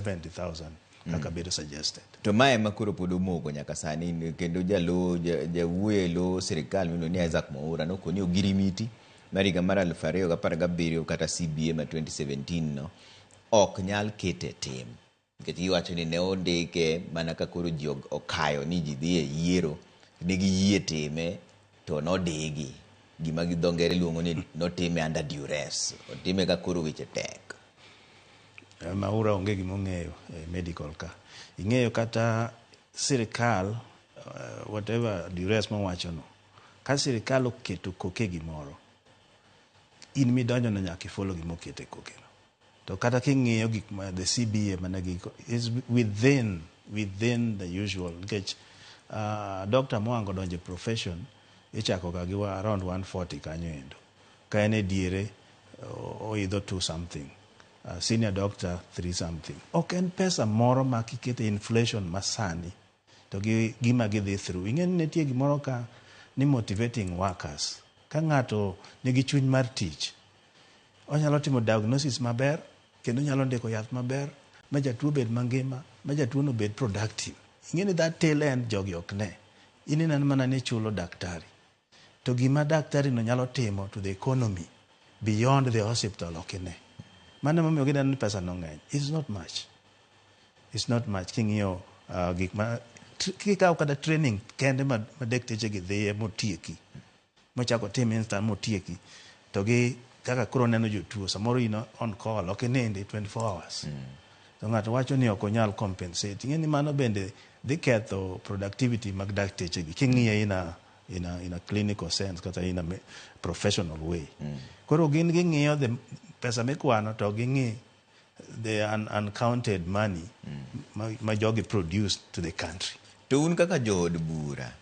70,000 kaka bedo suggested. To mae makuro pod omoko nyaka sani kendo jawuoye lo sirkal miluongo ni Isaac Mwaura nokoni ogirimiti mar higa mar 2017 kata CBA ma 2017 no ok nyal kete tim. Nikech iwacho ni ne ondike mana ka koro ji okayo ni ji dhi e yiero ne giyie time to nodigi gima gi dho ngere luongo ni notime under duress, otime ka koro weche tek. Mwaura onge gima ong'eyo medical ka. Ing'eyo kata sirkal whatever duress mowacho no, ka sirkal oketo koke gimoro, in midonjo no nyaka follow gima okete koke no. To kata king'iyo gik ma the CBA mana is within the usual. Nikech Dr. Mwango donje profession ichako ga gi around 140 kanyo endo. Ka ene diere oidho 2 something. Senior doctor 3 something. Ok en pesa moro ma kikete inflation masani to gima gidhi through. Ing'en netie gimoro ka ni motivating workers. Ka ng'ato nigi chuny mar tich, onyalo timo diagnosis maber, kendo nyalo ndiko yath maber, ma jatuo bed mangima, ma jatuo no bed productive. Ing'eni that tail end jogi ok ne. Ininan mana ni chulo daktari. To gima daktari no nyalo timo to the economy beyond the hospital ok ne. Mana mamiyo gida ni pesa no ng'eny. It's not much. It's not much. King'iyo gik ma kikaw kada training kende ma dakteche gi dhiye motieki. Mochako tim instant motieki. To gi kaka koro neno jotuo samoro ino on call ok nende 24 hours. To ng'ato wacho ni ok onyal compensate. Ing'eni mano bende dhi ketho productivity mag dakteche gi. King'iye in a clinical sense kata in a professional way. Koro gin ging'iyo the pesa mikwano to ging'i the uncounted money ma jogi produce to the country. To un kaka jood bura